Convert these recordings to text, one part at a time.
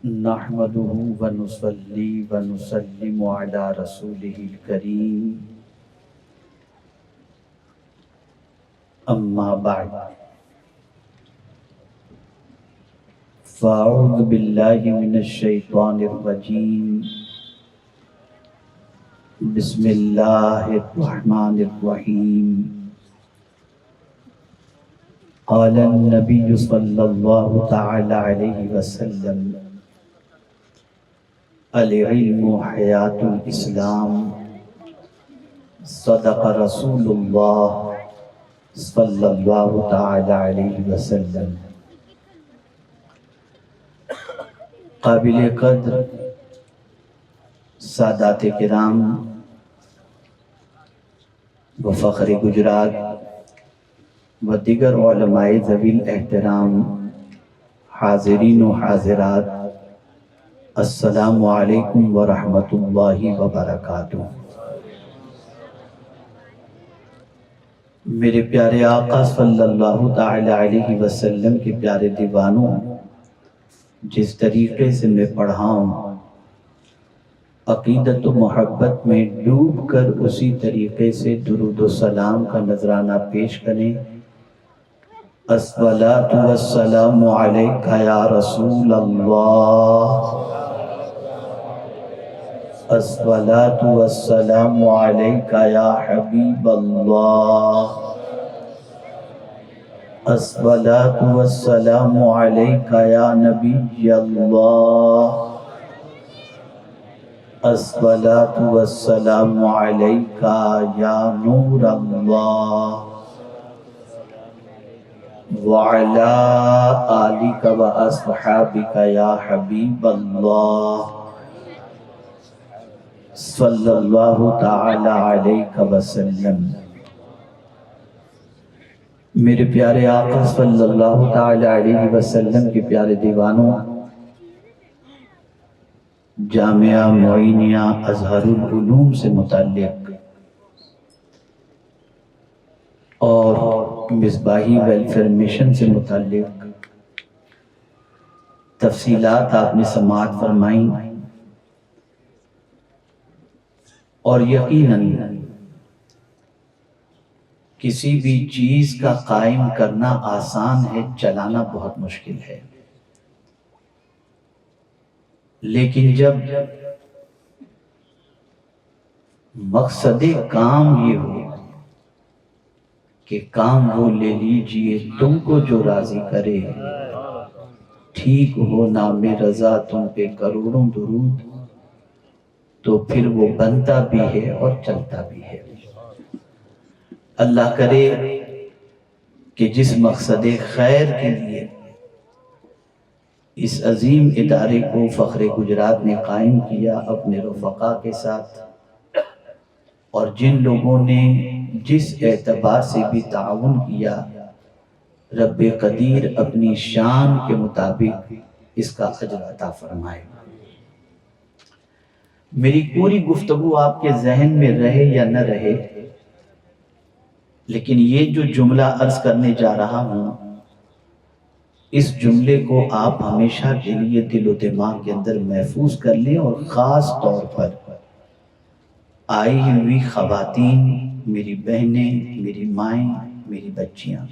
نحمده ونصلي ونسلم على رسوله الكريم أما بعد فأعوذ بالله من الشيطان الرجيم بسم الله الرحمن الرحيم قال النبي صلى الله تعالى عليه وسلم العلم حیات الاسلام صدق رسول اللہ صلی اللہ تعالی علیہ وسلم۔ قابل قدر سادات کرام و فخر گجرات و دیگر علماء ذوی الاحترام، حاضرین و حاضرات، السلام علیکم ورحمۃ اللہ وبرکاتہ۔ میرے پیارے آقا صلی اللہ تعالی علیہ وسلم کے پیارے دیوانوں، جس طریقے سے میں پڑھا ہوں، عقیدت و محبت میں ڈوب کر اسی طریقے سے درود و سلام کا نذرانہ پیش کریں۔ الصلاۃ والسلام علیک یا رسول اللہ، الصلاۃ والسلام علیک یا حبیب اللہ، الصلاۃ والسلام علیک یا نبی اللہ، الصلاۃ والسلام علیک یا نور اللہ، وعلی آلک و اصحابک یا حبیب اللہ صلی اللہ تعالی علیہ وسلم۔ میرے پیارے آقا صلی اللہ تعالی علیہ وسلم کے پیارے دیوانوں، جامعہ معینیہ اظہر العلوم سے متعلق اور مصباحی ویلفیئر مشن سے متعلق تفصیلات آپ نے سماعت فرمائیں، اور یقیناً کسی بھی چیز کا قائم کرنا آسان ہے، چلانا بہت مشکل ہے۔ لیکن جب مقصد کام یہ ہو کہ کام وہ لے لیجئے تم کو جو راضی کرے، ٹھیک ہو نام رضا تم پہ کروڑوں درود، تو پھر وہ بنتا بھی ہے اور چلتا بھی ہے۔ اللہ کرے کہ جس مقصد خیر کے لیے اس عظیم ادارے کو فخر گجرات نے قائم کیا اپنے رفقا کے ساتھ، اور جن لوگوں نے جس اعتبار سے بھی تعاون کیا، رب قدیر اپنی شان کے مطابق اس کا اجر عطا فرمائے۔ میری پوری گفتگو آپ کے ذہن میں رہے یا نہ رہے، لیکن یہ جو جملہ عرض کرنے جا رہا ہوں، اس جملے کو آپ ہمیشہ کے لیے دل و دماغ کے اندر محفوظ کر لیں، اور خاص طور پر آئی ہوئی خواتین، میری بہنیں، میری مائیں، میری بچیاں،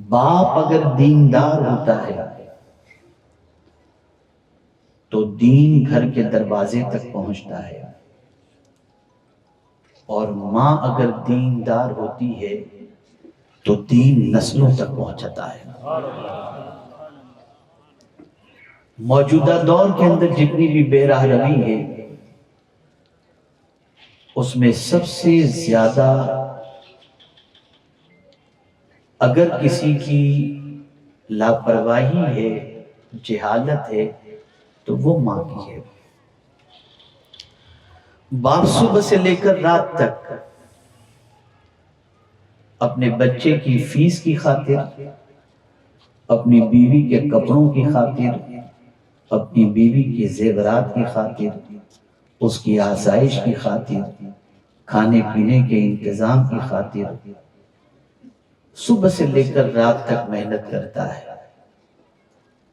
باپ اگر دیندار ہوتا ہے تو دین گھر کے دروازے تک پہنچتا ہے، اور ماں اگر دیندار ہوتی ہے تو دین نسلوں تک پہنچتا ہے۔ موجودہ دور کے اندر جتنی بھی بے راہ روی ہے، اس میں سب سے زیادہ اگر کسی کی لاپرواہی ہے، جہالت ہے، تو وہ ماں کی ہے۔ باپ صبح سے لے کر رات تک اپنے بچے کی فیس کی خاطر، اپنی بیوی کے کپڑوں کی خاطر، اپنی بیوی کے زیورات کی خاطر، اس کی آسائش کی خاطر، کھانے پینے کے انتظام کی خاطر صبح سے لے کر رات تک محنت کرتا ہے۔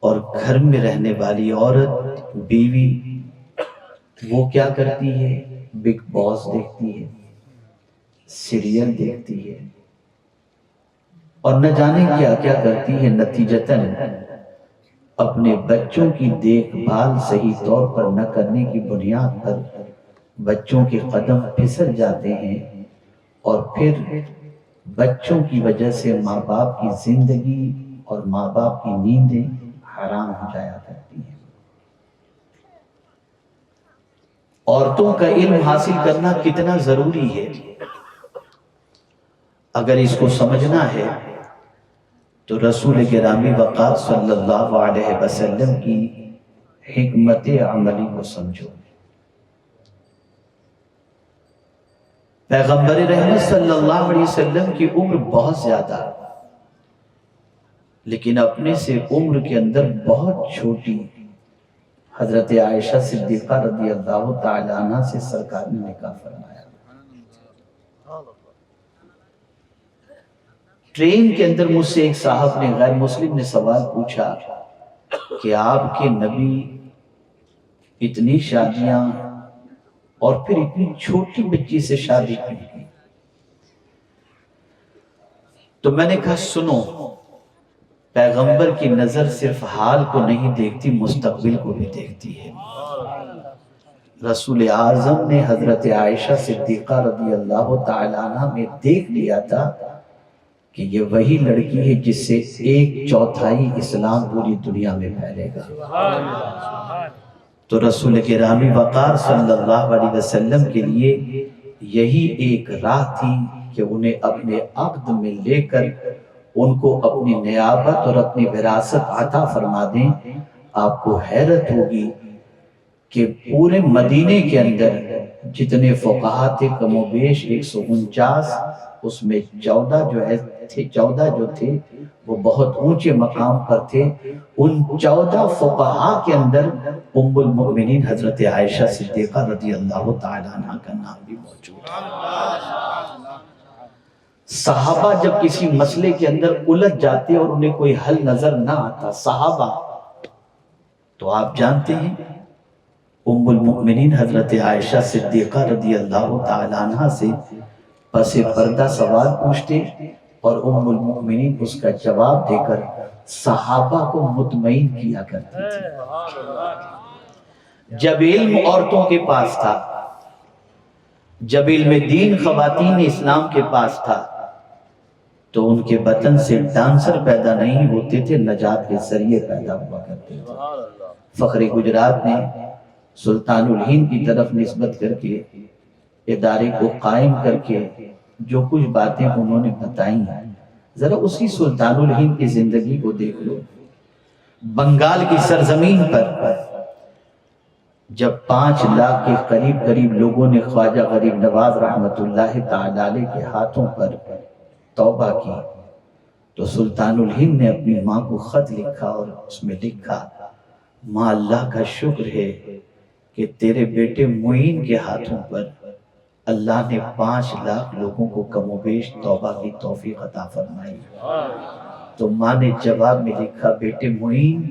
اور گھر میں رہنے والی عورت بیوی وہ کیا کرتی ہے؟ بگ باس دیکھتی ہے، سیریل دیکھتی ہے، اور نہ جانے کیا کیا کرتی ہے۔ نتیجتاً اپنے بچوں کی دیکھ بھال صحیح طور پر نہ کرنے کی بنیاد پر بچوں کے قدم پھسل جاتے ہیں، اور پھر بچوں کی وجہ سے ماں باپ کی زندگی اور ماں باپ کی نیندیں حرام ہو جایا کرتی ہیں۔ عورتوں کا علم حاصل کرنا کتنا ضروری ہے، اگر اس کو سمجھنا ہے تو رسول گرامی وقار صلی اللہ علیہ وسلم کی حکمت عملی کو سمجھو۔ پیغمبر رحمت صلی اللہ علیہ وسلم کی عمر بہت زیادہ، لیکن اپنے سے عمر کے اندر بہت چھوٹی حضرت عائشہ صدیقہ رضی اللہ تعالی عنہ سے سرکار نے نکاح فرمایا۔ ٹرین کے اندر مجھ سے ایک صاحب نے، غیر مسلم نے، سوال پوچھا کہ آپ کے نبی اتنی شادیاں اور پھر اتنی چھوٹی بچی سے شادی کی؟ تو میں نے کہا سنو، پیغمبر کی نظر صرف حال کو نہیں دیکھتی، مستقبل کو بھی دیکھتی ہے۔ رسول اعظم نے حضرت عائشہ صدیقہ رضی اللہ تعالی عنہ میں دیکھ لیا تھا کہ یہ وہی لڑکی ہے جس سے 1/4 اسلام پوری دنیا میں پھیلے گا۔ تو رسول گرامی وقار صلی اللہ علیہ وسلم کے لیے یہی ایک راہ تھی کہ انہیں اپنے عقد میں لے کر ان کو اپنی نیابت اور اپنی وراثت عطا فرما دیں۔ آپ کو حیرت ہوگی کہ پورے مدینے کے اندر جتنے فقہا تھے کم و بیش 149، اس میں 14 جو تھے وہ بہت اونچے مقام پر تھے۔ ان 14 فقہا کے اندر ام المؤمنین حضرت عائشہ صدیقہ رضی اللہ تعالی عنہ کا نام بھی موجود ہے۔ صحابہ جب کسی مسئلے کے اندر الجھ جاتے اور انہیں کوئی حل نظر نہ آتا صحابہ، تو آپ جانتے ہیں ام المؤمنین حضرت عائشہ صدیقہ رضی اللہ تعالی عنہ سے پس پردہ سوال پوچھتے اور ام المؤمنین اس کا جواب دے کر صحابہ کو مطمئن کیا کرتی تھی۔ جب علم عورتوں کے پاس تھا، جب علم دین خواتین اسلام کے پاس تھا، تو ان کے بطن سے ڈانسر پیدا نہیں ہوتے تھے، نجات کے ذریعے پیدا ہوا کرتے تھے۔ فخر گجرات نے سلطان الہند کی طرف نسبت کر کے ادارے کو قائم کر کے جو کچھ باتیں انہوں نے بتائی ہیں، ذرا اسی سلطان الہند کی زندگی کو دیکھ لو۔ بنگال کی سرزمین پر جب 5 لاکھ کے قریب لوگوں نے خواجہ غریب نواز رحمت اللہ تعالی علیہ کے ہاتھوں پر توبہ کی، تو سلطان الہند نے اپنی ماں کو خط لکھا اور اس میں لکھا، ماں اللہ کا شکر ہے کہ تیرے بیٹے معین کے ہاتھوں پر اللہ نے 5 لاکھ لوگوں کو کم و بیش توبہ کی توفیق عطا فرمائی۔ تو ماں نے جواب میں لکھا، بیٹے معین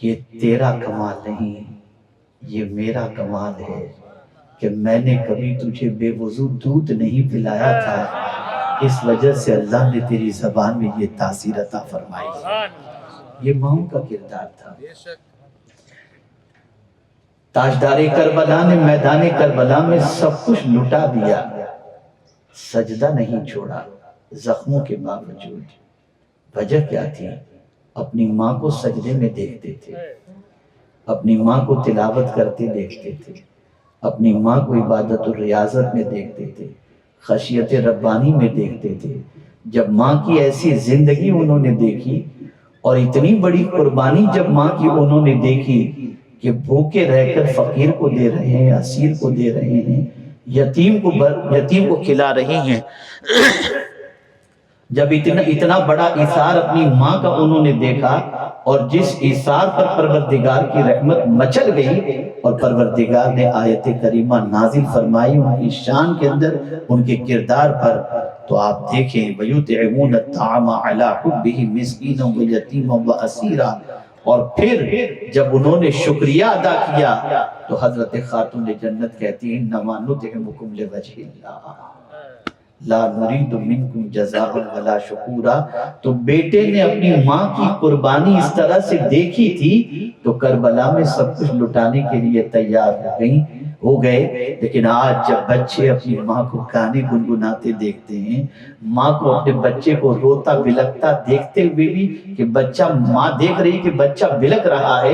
یہ تیرا کمال نہیں، یہ میرا کمال ہے کہ میں نے کبھی تجھے بے وضو دودھ نہیں پلایا تھا، اس وجہ سے اللہ نے تیری زبان میں یہ تاثیر عطا فرمائی۔ یہ ماں کا کردار تھا۔ تاجدار کربلا نے میدان کربلا میں سب کچھ لٹا دیا، سجدہ نہیں چھوڑا زخموں کے باوجود۔ وجہ کیا تھی؟ اپنی ماں کو سجدے میں دیکھتے تھے، اپنی ماں کو تلاوت کرتے دیکھتے تھے، اپنی ماں کو عبادت و ریاضت میں دیکھتے تھے، خشیت ربانی میں دیکھتے تھے۔ جب ماں کی ایسی زندگی انہوں نے دیکھی اور اتنی بڑی قربانی جب ماں کی انہوں نے دیکھی کہ بھوکے رہ کر فقیر کو دے رہے ہیں، اسیر کو دے رہے ہیں، یتیم کو کھلا رہے ہیں، جب اتنا بڑا ایثار اپنی ماں کا انہوں نے دیکھا، اور جس ایثار پر پروردگار کی رحمت مچل گئی اور پروردگار نے آیت کریمہ نازل فرمائی ان کی شان کے اندر، ان کے کردار پر، تو آپ دیکھیں وَيُطْعِمُونَ الطَّعَامَ عَلَىٰ حُبِّهِ مِسْكِينًا وَيَتِيمًا وَأَسِيرًا۔ اور پھر جب انہوں نے شکریہ ادا کیا تو حضرت خاتون جنت کہتی ہیں انما نطعمکم لوجہ اللہ لا نرید منکم جزاء ولا شکورا. تو بیٹے نے اپنی ماں کی قربانی اس طرح سے دیکھی تھی تو کربلا میں سب کچھ لٹانے کے لیے تیار ہو گئے. لیکن آج جب بچے اپنی ماں کو گانے گنگناتے دیکھتے ہیں، ماں کو اپنے بچے کو روتا بلکتا دیکھتے ہوئے بھی کہ بچہ، ماں دیکھ رہی کہ بچہ بلک رہا ہے،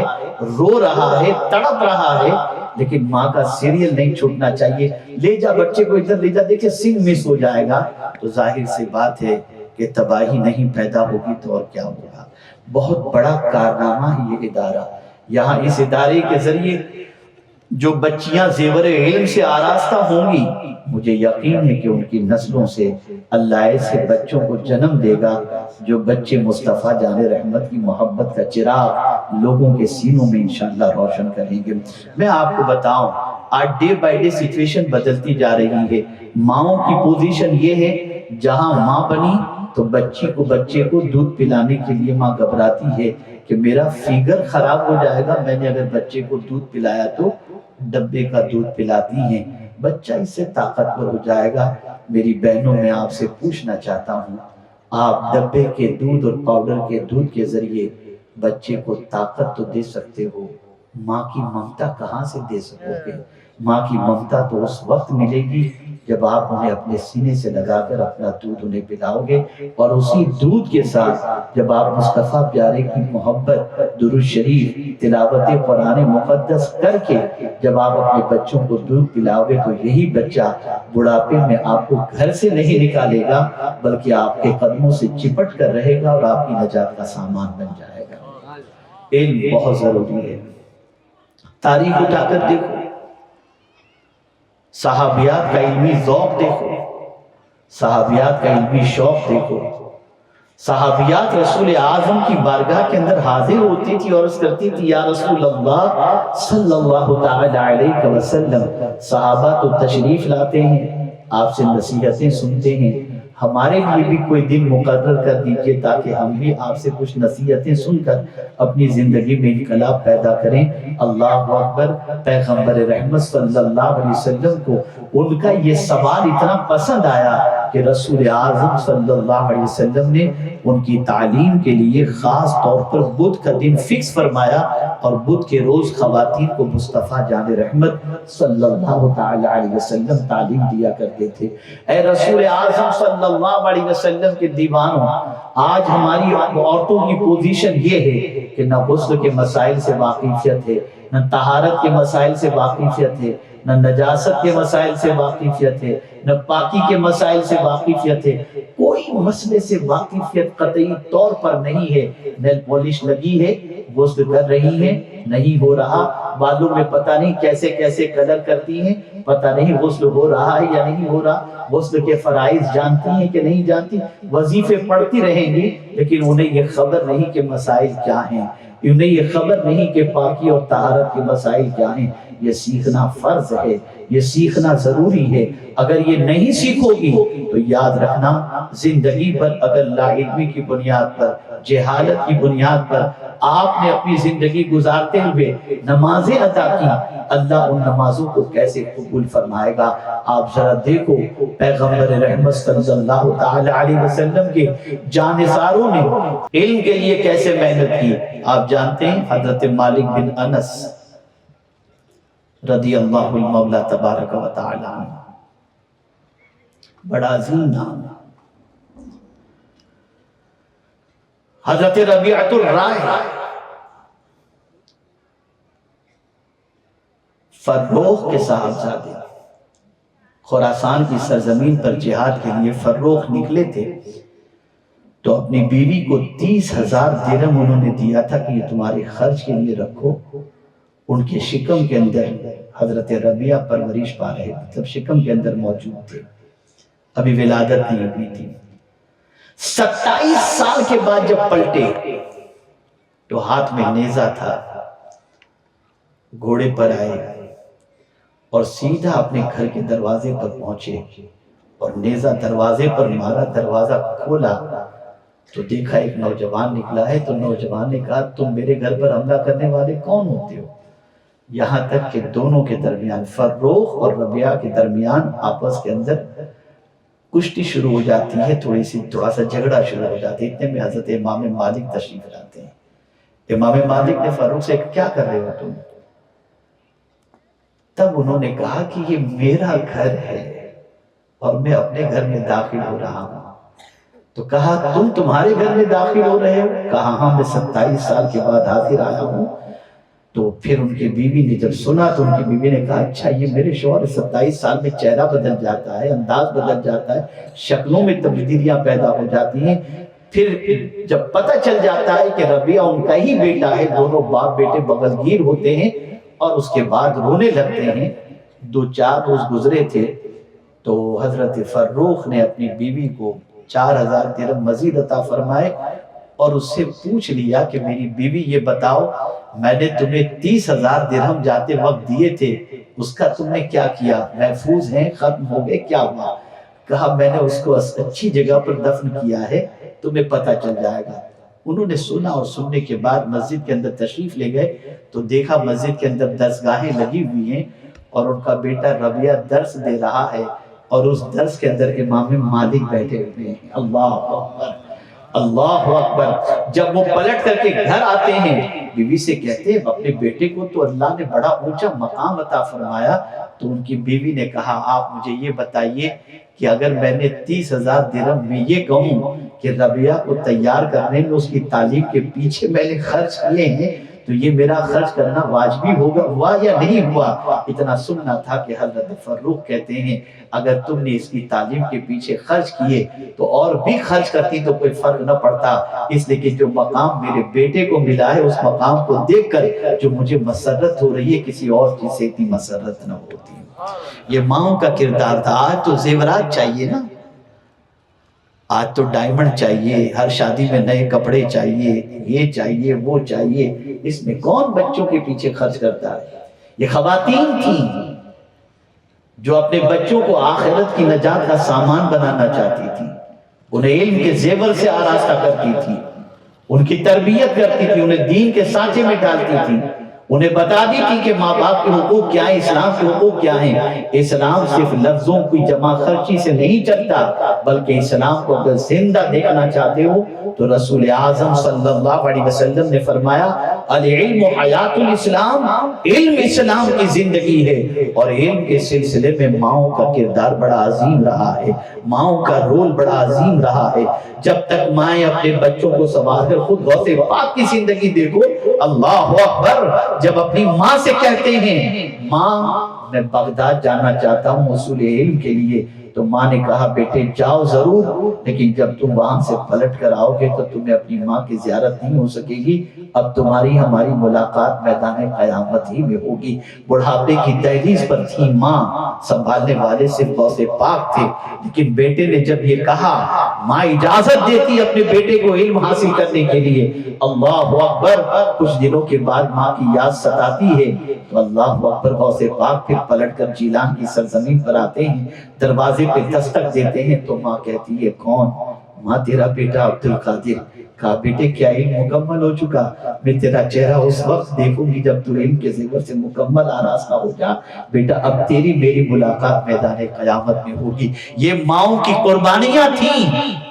رو رہا ہے، تڑپ رہا ہے، لیکن ماں کا سیریل نہیں چھوٹنا چاہیے، لے جا بچے کو ادھر لے جا، دیکھیں سنگ مس ہو جائے گا. تو ظاہر سی بات ہے کہ تباہی نہیں پیدا ہوگی تو اور کیا ہوگا. بہت بڑا کارنامہ ہے یہ ادارہ. یہاں اس ادارے کے ذریعے جو بچیاں زیور علم سے آراستہ ہوں گی، مجھے یقین ہے کہ ان کی نسلوں سے اللہ ایسے بچوں کو جنم دے گا جو بچے مصطفیٰ جان رحمت کی محبت کا چراغ لوگوں کے سینوں میں انشاءاللہ روشن کریں گے. میں آپ کو بتاؤں، آج ڈے بائی ڈے سچویشن بدلتی جا رہی ہے. ماؤں کی پوزیشن یہ ہے، جہاں ماں بنی تو بچے کو دودھ پلانے کے لیے ماں گھبراتی ہے کہ میرا فیگر خراب ہو جائے گا، میں نے اگر بچے کو دودھ پلایا تو ڈبے کا دودھ پلاتی ہیں، بچہ اس سے طاقتور ہو جائے گا. میری بہنوں، میں آپ سے پوچھنا چاہتا ہوں، آپ ڈبے کے دودھ اور پاؤڈر کے دودھ کے ذریعے بچے کو طاقت تو دے سکتے ہو، ماں کی ممتا کہاں سے دے سکو گے؟ ماں کی ممتا تو اس وقت ملے گی جب آپ انہیں اپنے سینے سے لگا کر اپنا دودھ انہیں پلاؤ گے، اور اسی دودھ کے ساتھ جب آپ مصطفیٰ پیارے کی محبت، درود شریف، تلاوت قرآن مقدس کر کے جب آپ اپنے بچوں کو دودھ پلاؤ گے تو یہی بچہ بڑھاپے میں آپ کو گھر سے نہیں نکالے گا بلکہ آپ کے قدموں سے چپٹ کر رہے گا اور آپ کی نجات کا سامان بن جائے گا. علم بہت ضروری ہے. تاریخ اٹھا کر دیکھو، صحابیات کا علمی ذوق دیکھو، صحابیات کا علمی شوق دیکھو. صحابیات رسول اعظم کی بارگاہ کے اندر حاضر ہوتی تھی اور عرض کرتی تھی یا رسول اللہ صلی اللہ تعالی علیہ وسلم. صحابہ تو تشریف لاتے ہیں، آپ سے نصیحتیں سنتے ہیں، ہمارے لیے بھی کوئی دن مقرر کر دیجئے تاکہ ہم بھی آپ سے کچھ نصیحتیں سن کر اپنی زندگی میں انقلاب پیدا کریں. اللہ اکبر. پیغمبر رحمت صلی اللہ علیہ وسلم کو ان کا یہ سوال اتنا پسند آیا کہ رسول اعظم صلی اللہ علیہ وسلم نے ان کی تعلیم کے لیے خاص طور پر بدھ کا دن فکس فرمایا، اور بدھ کے روز خواتین کو مصطفیٰ جان رحمت صلی اللہ تعالی علیہ وسلم تعلیم دیا کرتے تھے. اے رسول اعظم صلی اللہ علیہ وسلم کے دیوانوں، آج ہماری عورتوں کی پوزیشن یہ ہے کہ نہ غسل کے مسائل سے واقفیت ہے، نہ طہارت کے مسائل سے واقفیت ہے، نہ نجاست کے مسائل سے واقفیت ہے، نہ پاکی کے مسائل سے واقفیت ہے، کوئی مسئلے سے واقفیت قطعی طور پر نہیں ہے. نیل پالش لگی ہے، غسل کر رہی ہے، نہیں ہو رہا، بالوں میں پتہ نہیں کیسے کیسے کلر کرتی ہیں، پتہ نہیں غسل ہو رہا ہے یا نہیں ہو رہا، غسل کے فرائض جانتی ہیں کہ نہیں جانتی، وظیفے پڑھتی رہیں گی لیکن انہیں یہ خبر نہیں کہ مسائل کیا ہیں، انہیں یہ خبر نہیں کہ پاکی اور طہارت کے مسائل کیا ہیں. یہ سیکھنا فرض ہے، یہ سیکھنا ضروری ہے. اگر یہ نہیں سیکھو گی تو یاد رکھنا زندگی پر اگر لا علمی کی بنیاد پر، جہالت کی بنیاد پر آپ نے اپنی زندگی گزارتے ہوئے نمازیں ادا کی، اللہ ان نمازوں کو کیسے قبول فرمائے گا. آپ ذرا دیکھو پیغمبر رحمت صلی اللہ تعالی علیہ وسلم کے جانثاروں نے علم کے لیے کیسے محنت کی. آپ جانتے ہیں حضرت مالک بن انس رضی اللہ المولا تبارک و تعالی عنہ، بڑا عظیم نام. حضرت ربیعۃ الرائے فروخ کے صاحبزادے خراسان کی سرزمین پر جہاد کے لیے فروخ نکلے تھے تو اپنی بیوی کو 30,000 درہم انہوں نے دیا تھا کہ یہ تمہارے خرچ کے لیے رکھو. ان کے شکم کے اندر حضرت ربیعہ پرورش پا رہے، مطلب شکم کے اندر موجود تھے، ابھی ولادت نہیں ہوئی تھی. 27 سال کے بعد جب پلٹے تو ہاتھ میں نیزہ تھا، گھوڑے پر آئے اور سیدھا اپنے گھر کے دروازے پر پہنچے اور نیزہ دروازے پر مارا، دروازہ کھولا تو دیکھا ایک نوجوان نکلا ہے، تو نوجوان نے کہا تم میرے گھر پر حملہ کرنے والے کون ہوتے ہو؟ یہاں تک کہ دونوں کے درمیان، فروخ اور ربیعہ کے درمیان آپس کے اندر کشتی شروع ہو جاتی ہے، تھوڑا سا جھگڑا شروع ہو جاتی ہے۔ اتنے میں حضرت امام مالک تشریف لاتے ہیں۔ امام مالک نے فاروق سے کیا کر رہے ہو تم؟ تب انہوں نے کہا کہ یہ میرا گھر ہے اور میں اپنے گھر میں داخل ہو رہا ہوں۔ تو کہا تم تمہارے گھر میں داخل ہو رہے ہو؟ کہا ہاں، میں 27 سال کے بعد حاضر آیا ہوں۔ تو پھر ان کی بیوی نے جب سنا تو ان کی بیوی نے کہا اچھا یہ میرے شوہر 27 سال میں چہرہ بدل جاتا ہے، انداز بدل جاتا ہے، شکلوں میں تبدیلیاں پیدا ہو جاتی ہیں۔ پھر جب پتہ چل جاتا ہے کہ ربیعہ ان کا ہی بیٹا ہے، دونوں باپ بیٹے بغلگیر ہوتے ہیں اور اس کے بعد رونے لگتے ہیں۔ 2-4 روز گزرے تھے تو حضرت فروخ نے اپنی بیوی کو 4000 درہم مزید عطا فرمائے اور اس سے پوچھ لیا کہ میری بیوی یہ بتاؤ، میں نے تمہیں 30,000 درہم جاتے وقت دیے تھے، اس کا تم نے کیا کیا؟ محفوظ ہیں، ختم ہو گئے، کیا ہوا؟ کہا میں نے اس کو اچھی جگہ پر دفن کیا ہے، تمہیں پتہ چل جائے گا۔ انہوں نے سنا اور سننے کے بعد مسجد کے اندر تشریف لے گئے تو دیکھا مسجد کے اندر درسگاہیں لگی ہوئی ہیں اور ان کا بیٹا ربیعہ درس دے رہا ہے اور اس درس کے اندر امام مالک بیٹھے ہوئے ہیں۔ اللہ اکبر، اللہ اکبر۔ جب وہ پلٹ کر کے گھر آتے ہیں، بیوی سے کہتے ہیں اپنے بیٹے کو تو اللہ نے بڑا اونچا مقام عطا فرمایا۔ تو ان کی بیوی نے کہا آپ مجھے یہ بتائیے کہ اگر میں نے 30,000 درہم میں یہ کہوں کہ ربیعہ کو تیار کرنے میں اس کی تعلیم کے پیچھے میں نے خرچ کیے ہیں تو یہ میرا خرچ کرنا واجبی ہوگا، ہوا یا نہیں ہوا؟ اتنا سننا تھا کہ حضرت فروخ کہتے ہیں اگر تم نے اس کی تعلیم کے پیچھے خرچ کیے تو اور بھی خرچ کرتی تو کوئی فرق نہ پڑتا، اس لیے کہ جو مقام میرے بیٹے کو ملا ہے اس مقام کو دیکھ کر جو مجھے مسرت ہو رہی ہے کسی اور چیز سے اتنی مسرت نہ ہوتی۔ یہ ماؤں کا کردار تھا۔ آج تو زیورات چاہیے نا، آج تو ڈائمنڈ چاہیے، ہر شادی میں نئے کپڑے چاہیے، یہ چاہیے وہ چاہیے، اس میں کون بچوں کے پیچھے خرچ کرتا ہے؟ یہ خواتین تھیں جو اپنے بچوں کو آخرت کی نجات کا سامان بنانا چاہتی تھی، انہیں علم کے زیور سے آراستہ کرتی تھی، ان کی تربیت کرتی تھی، انہیں دین کے سانچے میں ڈالتی تھی، انہیں بتا دی تھی کہ ماں باپ کے حقوق کیا ہیں، اسلام کے حقوق کیا ہیں۔ اسلام صرف لفظوں کی جمع خرچی سے نہیں چلتا، بلکہ اسلام کو اگر زندہ دیکھنا چاہتے ہو تو رسول اعظم صلی اللہ علیہ وسلم نے فرمایا العلم حیات الاسلام، علم اسلام کی زندگی ہے۔ اور علم کے سلسلے میں ماؤں کا کردار بڑا عظیم رہا ہے، ماؤں کا رول بڑا عظیم رہا ہے۔ جب تک مائیں اپنے بچوں کو سنبھال کر، خود غوث پاک کی زندگی دیکھو، اللہ اکبر، جب اپنی ماں سے کہتے ہیں ماں میں بغداد جانا چاہتا ہوں حصول علم کے لیے، تو ماں نے کہا بیٹے جاؤ ضرور، لیکن جب تم وہاں سے پلٹ کر آؤ گے تو تمہیں اپنی ماں کی زیارت نہیں ہو سکے گی، اب تمہاری ہماری ملاقات میدان قیامت ہی میں ہوگی۔ بڑھاپے کی دہلیز پر تھی ماں، سنبھالنے والے صرف غوث پاک تھے، لیکن بیٹے نے جب یہ کہا، ماں اجازت دیتی اپنے بیٹے کو علم حاصل کرنے کے لیے، اللہ اکبر، کچھ دنوں کے بعد ماں کی یاد ستاتی ہے تو اللہ اکبر، غوث پاک پھر پلٹ کر جیلان کی سرزمین پر آتے ہیں، دروازے پہ دستک دیتے ہیں تو ماں کہتی ہے کون؟ ماں تیرا بیٹا عبد القادر۔ کہا بیٹے کیا علم مکمل ہو چکا؟ میں تیرا چہرہ اس وقت دیکھوں گی جب تو علم کے زیور سے مکمل آراستہ ہو جا، بیٹا اب تیری میری ملاقات میدان قیامت میں ہوگی۔ یہ ماؤں کی قربانیاں تھیں،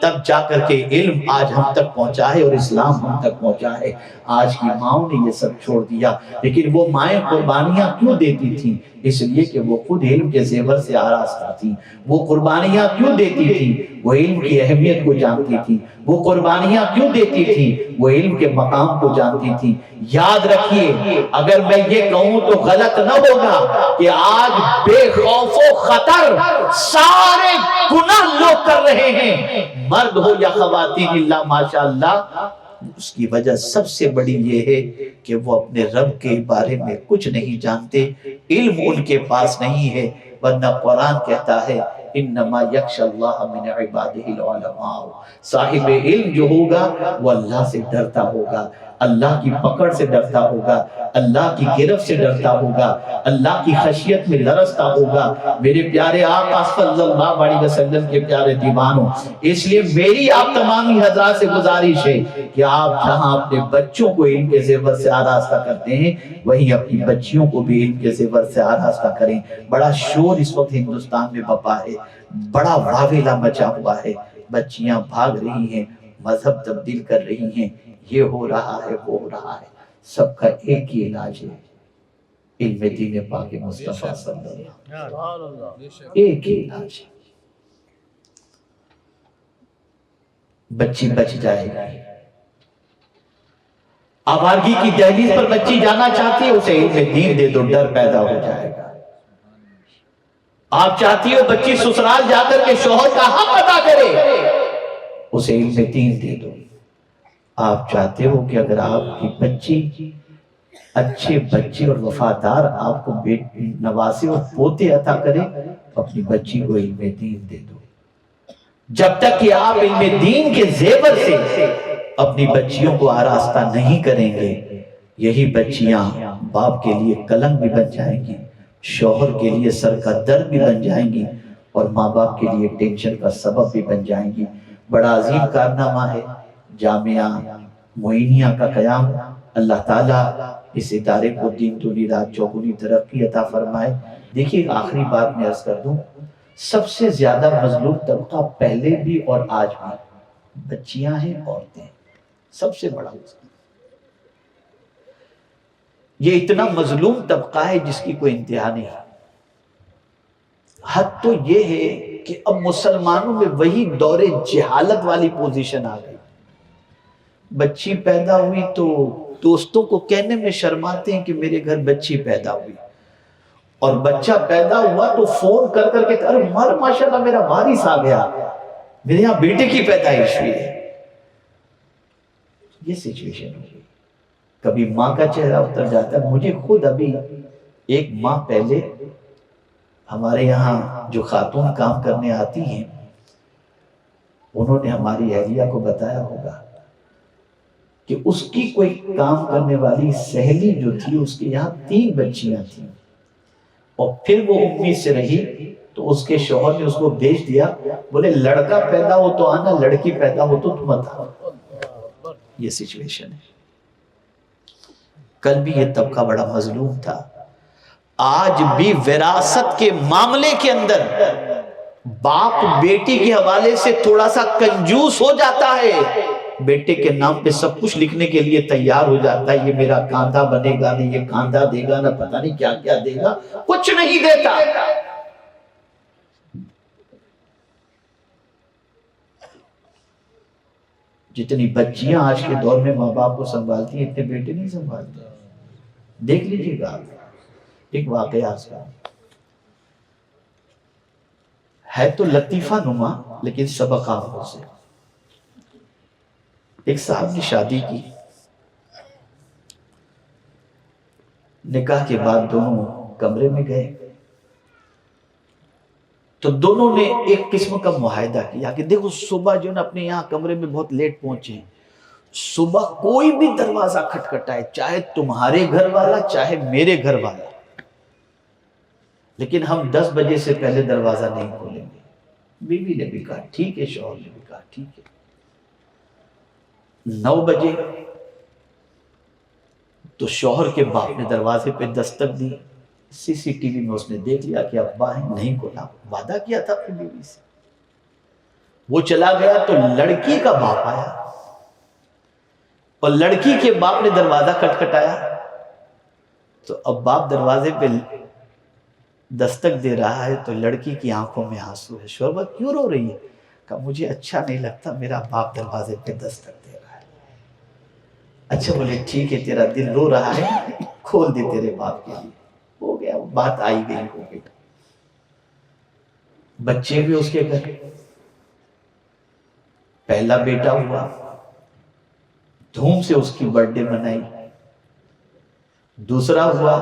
تب جا کر کے علم آج ہم تک پہنچا ہے اور اسلام ہم تک پہنچا ہے۔ آج کی ماؤں نے یہ سب چھوڑ دیا، لیکن وہ مائیں قربانیاں کیوں دیتی تھیں؟ اس لیے کہ وہ خود علم کے زیور سے آراستہ تھی۔ وہ قربانیاں کیوں دیتی تھی؟ وہ علم کی اہمیت کو جانتی تھی۔ وہ قربانیاں کیوں دیتی تھی؟ وہ علم کے مقام کو جانتی تھی۔ یاد رکھیے اگر میں یہ کہوں تو غلط نہ ہوگا کہ آج بے خوف و خطر سارے گناہ لوگ کر رہے ہیں، مرد ہو یا خواتین، اللہ ماشاءاللہ۔ اس کی وجہ سب سے بڑی یہ ہے کہ وہ اپنے رب کے بارے میں کچھ نہیں جانتے، علم ان کے پاس نہیں ہے، ورنہ قرآن کہتا ہے انما یخشی اللہ من عبادہ العلماء، صاحب علم جو ہوگا وہ اللہ سے ڈرتا ہوگا۔ اللہ کی پکڑ سے ڈرتا ہوگا، اللہ کی گرفت سے ڈرتا ہوگا، اللہ کی خشیت میں لرزتا ہوگا۔ میرے پیارے آقا صلی اللہ علیہ وسلم کے پیارے دیوانوں، اس لیے میری آپ تمامی حضرات سے گزارش ہے کہ آپ جہاں اپنے بچوں کو علم کے زیور سے آراستہ کرتے ہیں وہیں اپنی بچیوں کو بھی علم کے زیور سے آراستہ کریں۔ بڑا شور اس وقت ہندوستان میں بپا ہے، بڑا واویلا مچا ہوا ہے، بچیاں بھاگ رہی ہیں، مذہب تبدیل کر رہی ہیں، یہ ہو رہا ہے وہ ہو رہا ہے، سب کا ایک ہی علاج ہے، علم دین پاک مصطفیٰ صلی اللہ علیہ وسلم، ایک ہی علاج ہے۔ بچی بچ جائے گی، آوارگی کی دہلیز پر بچی جانا چاہتی ہے، اسے علم دین دے دو، ڈر پیدا ہو جائے گا۔ آپ چاہتی ہو بچی سسرال جا کر کے شوہر کا حق ادا کرے، اسے علم دین دے دو۔ آپ چاہتے ہو کہ اگر آپ کی بچی اچھے بچے اور وفادار آپ کو نواسے اور پوتے عطا کرے، اپنی بچی کو علم دین دے دو۔ جب تک کہ آپ علم دین کے زیور سے اپنی بچیوں کو آراستہ نہیں کریں گے، یہی بچیاں باپ کے لیے کلنک بھی بن جائیں گی، شوہر کے لیے سر کا درد بھی بن جائیں گی، اور ماں باپ کے لیے ٹینشن کا سبب بھی بن جائیں گی۔ بڑا عظیم کارنامہ ہے جامعہ معینیہ کا قیام۔ اللہ تعالیٰ اس ادارے کو دین دنیا رات چوگنی ترقی عطا فرمائے۔ دیکھیے آخری بات میں عرض کر دوں، سب سے زیادہ مظلوم طبقہ پہلے بھی اور آج بھی بچیاں ہیں، عورتیں، سب سے بڑا مظلوم۔ یہ اتنا مظلوم طبقہ ہے جس کی کوئی انتہا نہیں۔ حد تو یہ ہے کہ اب مسلمانوں میں وہی دور جہالت والی پوزیشن آ گئی۔ بچی پیدا ہوئی تو دوستوں کو کہنے میں شرماتے ہیں کہ میرے گھر بچی پیدا ہوئی، اور بچہ پیدا ہوا تو فون کر کر کے ارے ماشاءاللہ میرا وارث آ گیا، میرے یہاں بیٹے کی پیدائش ہوئی ہے۔ یہ سچویشن ہو گئی۔ کبھی ماں کا چہرہ اتر جاتا ہے۔ مجھے خود ابھی ایک ماہ پہلے ہمارے یہاں جو خاتون کام کرنے آتی ہیں، انہوں نے ہماری اہلیہ کو بتایا ہوگا کہ اس کی کوئی کام کرنے والی سہیلی جو تھی، اس کے یہاں 3 بچیاں تھیں، اور پھر وہ امید سے رہی تو اس کے شوہر نے اس کو بھیج دیا، بولے لڑکا پیدا ہو تو آنا، لڑکی پیدا ہو تو تم آنا۔ یہ سچویشن ہے۔ کل بھی یہ طبقہ بڑا مظلوم تھا۔ آج بھی وراثت کے معاملے کے اندر باپ بیٹی کے حوالے سے تھوڑا سا کنجوس ہو جاتا ہے، بیٹے کے نام پہ سب کچھ لکھنے کے لیے تیار ہو جاتا ہے، یہ میرا کاندھا بنے گا، نہ یہ کاندھا دے گا، نہ پتہ نہیں کیا کیا دے گا، کچھ نہیں دیتا۔ جتنی بچیاں آج کے دور میں ماں باپ کو سنبھالتی ہیں، اتنے بیٹے نہیں سنبھالتے۔ دیکھ لیجیے گا، ایک واقعہ ہے تو لطیفہ نما لیکن سبق آموز ہے۔ ایک صاحب نے شادی کی، نکاح کے بعد دونوں کمرے میں گئے تو دونوں نے ایک قسم کا معاہدہ کیا کہ دیکھو صبح جو نا اپنے یہاں کمرے میں بہت لیٹ پہنچے ہیں، صبح کوئی بھی دروازہ کھٹکھٹائے، چاہے تمہارے گھر والا چاہے میرے گھر والا، لیکن ہم 10 بجے سے پہلے دروازہ نہیں کھولیں گے۔ بیوی نے بھی کہا ٹھیک ہے، شوہر نے بھی کہا ٹھیک ہے۔ 9 بجے تو شوہر کے باپ نے دروازے پہ دستک دی، سی سی ٹی وی میں اس نے دیکھ لیا کہ ابا ہے، نہیں کھولا، وعدہ کیا تھا اپنی بیوی سے۔ وہ چلا گیا تو لڑکی کا باپ آیا، اور لڑکی کے باپ نے دروازہ کھٹکھٹایا تو اب باپ دروازے پہ دستک دے رہا ہے تو لڑکی کی آنکھوں میں آنسو ہے۔ شوہر کیوں رو رہی ہے؟ کہا مجھے اچھا نہیں لگتا میرا باپ دروازے پہ دستک دے رہا ہے۔ اچھا بولے ٹھیک ہے، تیرا دل رو رہا ہے، کھول دے تیرے باپ کے لیے۔ ہو گیا، بات آئی گئی ہو گئی۔ بچے بھی اس کے گھر، پہلا بیٹا ہوا، دھوم سے اس کی برتھ ڈے منائی، دوسرا ہوا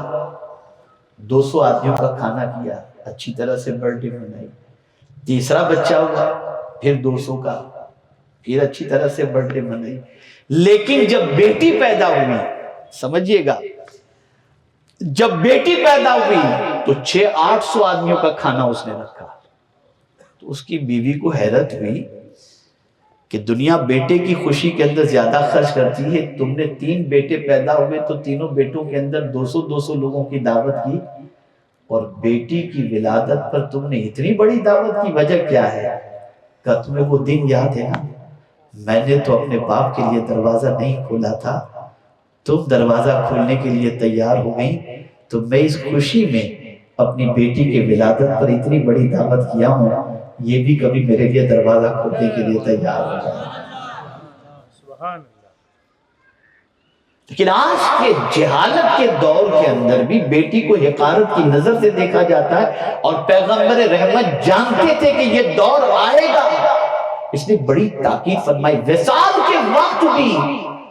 200 آدمیوں کا کھانا کیا، اچھی طرح سے برتھ ڈے منائی، تیسرا بچہ ہوا پھر 200 کا، پھر اچھی طرح سے برتھ ڈے منائی. لیکن جب بیٹی پیدا ہوئی، سمجھیے گا، جب بیٹی پیدا ہوئی تو 600-800 آدمیوں کا کھانا اس نے رکھا. تو اس کی بیوی کو حیرت ہوئی کہ دنیا بیٹے کی خوشی کے اندر زیادہ خرچ کرتی ہے، تم نے 3 بیٹے پیدا ہوئے تو تینوں بیٹوں کے اندر 200 لوگوں کی دعوت کی، اور بیٹی کی ولادت پر تم نے اتنی بڑی دعوت کی، وجہ کیا ہے؟ کہ تمہیں وہ دن یاد ہے نا، میں نے تو اپنے باپ کے لیے دروازہ نہیں کھولا تھا، تم دروازہ کھولنے کے لیے تیار ہو گئی، تو میں اس خوشی میں اپنی بیٹی کے ولادت پر اتنی بڑی دعوت کیا ہوں، یہ بھی کبھی میرے لیے دروازہ کھولنے کے لیے تیار ہو جائے. لیکن آج کے جہالت کے دور کے اندر بھی بیٹی کو حقارت کی نظر سے دیکھا جاتا ہے، اور پیغمبر رحمت جانتے تھے کہ یہ دور آئے گا، اس نے بڑی تاکید فرمائی. وصال کے وقت بھی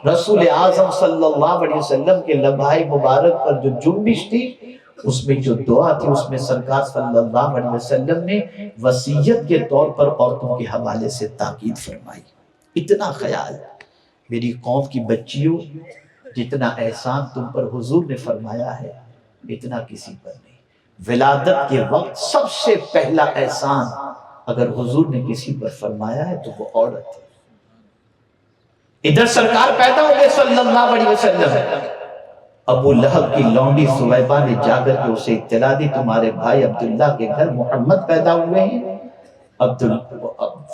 رسول اعظم صلی اللہ علیہ وسلم کے لبھائے مبارک پر جو جنبش تھی، اس میں جو دعا تھی، اس میں سرکار صلی اللہ علیہ وسلم نے وصیت کے طور پر عورتوں کے حوالے سے تاکید فرمائی. اتنا خیال، میری قوم کی بچیوں، جتنا احسان تم پر حضور نے فرمایا ہے اتنا کسی پر نہیں. ولادت کے وقت سب سے پہلا احسان اگر حضور نے کسی پر فرمایا ہے تو وہ عورت ہے. ادھر سرکار پیدا ہو گئے صلی اللہ علیہ وسلم، ابو لہب کی لونڈی سویبہ نے جا کر کے اسے اطلاع دی تمہارے بھائی عبداللہ کے گھر محمد پیدا ہوئے ہیں.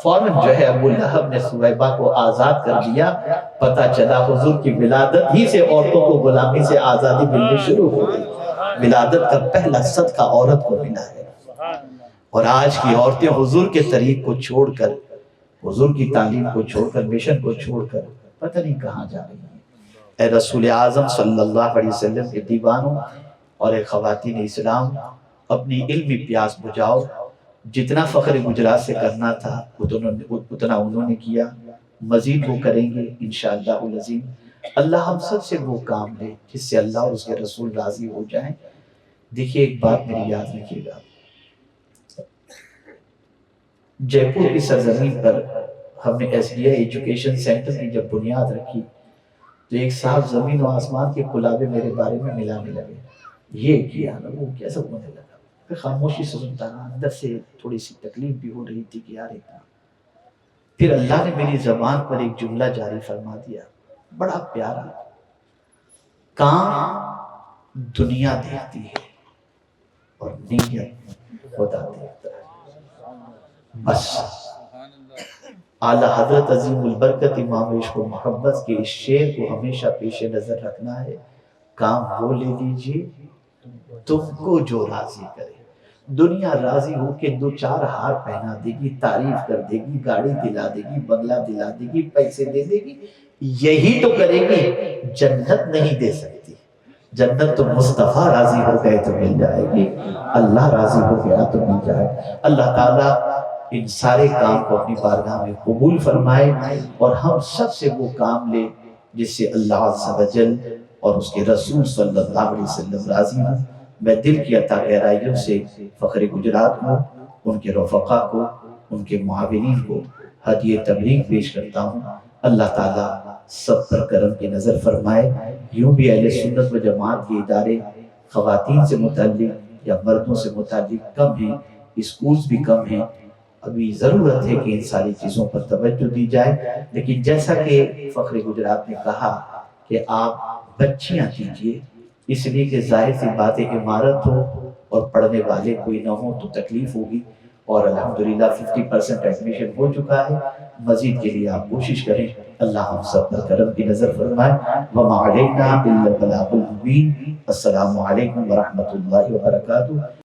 فوراً جو ہے ابو لہب نے سویبہ کو آزاد کر دیا. پتہ چلا حضور کی ولادت ہی سے عورتوں کو غلامی سے آزادی ملنی شروع ہو گئی. ولادت کا پہلا صدقہ عورت کو ملا ہے. اور آج کی عورتیں حضور کے طریق کو چھوڑ کر، حضور کی تعلیم کو چھوڑ کر، مشن کو چھوڑ کر پتہ نہیں کہاں جا رہی ہیں. اے رسول اعظم صلی اللہ علیہ وسلم کے دیوانوں اور اے خواتین اسلام، اپنی علمی پیاس بجھاؤ. جتنا فخر گجرات سے کرنا تھا اتنا انہوں نے کیا، مزید وہ کریں گے انشاءاللہ العظیم. اللہ ہم سب سے وہ کام لے جس سے اللہ اور اس کے رسول راضی ہو جائیں. دیکھیے ایک بات میری یاد رکھیے گا، جے پور کی سرزمین پر ہم نے S D I education centre کی جب بنیاد رکھی تو ایک صاحب زمین و آسمان کے کلابے میرے بارے میں ملانے لگے، یہ کیا نا وہ کیسا ہونے لگا. پھر خاموشی سے سنتا رہا، اندر سے تھوڑی سی تکلیف بھی ہو رہی تھی کہ یار اتنا. پھر اللہ نے میری زبان پر ایک جملہ جاری فرما دیا بڑا پیارا، کام دنیا دیکھتی ہے اور نیت خدا دیکھتا ہے. بس اعلیٰ حضرت عظیم البرکت امام عشق و محبت کے اس شعر کو ہمیشہ پیش نظر رکھنا ہے. کام وہ لے لیجئے تم کو جو راضی کرے. دنیا راضی ہو کے 2-4 ہار پہنا دے گی، تعریف کر دے گی، گاڑی دلا دے گی، بنگلہ دلا دے گی، پیسے دے دے گی، یہی تو کرے گی. جنت نہیں دے سکتی. جنت تو مصطفیٰ راضی ہو گئے تو مل جائے گی، اللہ راضی ہو گیا تو مل جائے. اللہ تعالیٰ ان سارے کام کو اپنی بارگاہ میں قبول فرمائے اور ہم سب سے وہ کام لے جس سے اللہ عز و جل اور اس کے رسول صلی اللہ علیہ وسلم راضی ہوں. میں دل کی عطا گہرائیوں سے فخر گجرات کو، ان کے رفقا کو، ان کے معاونین کو ہدیہ تبریک پیش کرتا ہوں. اللہ تعالیٰ سب پر کرم کی نظر فرمائے. یوں بھی اہل سنت و جماعت کے ادارے خواتین سے متعلق یا مردوں سے متعلق کم ہیں، اسکولز بھی کم ہیں. ابھی ضرورت ہے کہ ان ساری چیزوں پر توجہ دی جائے. لیکن جیسا کہ فخر گجرات نے کہا کہ آپ بچیاں دیجیے، اس لیے کہ ظاہر سی بات ہے عمارت ہو اور پڑھنے والے کوئی نہ ہو تو تکلیف ہوگی. اور الحمدللہ 50% ایڈمیشن ہو چکا ہے. مزید کے لیے آپ کوشش کریں. اللہ ہم سب پر کرم کی نظر فرمائے. وما علینا الا البلاغ المبین. السلام علیکم ورحمۃ اللہ وبرکاتہ.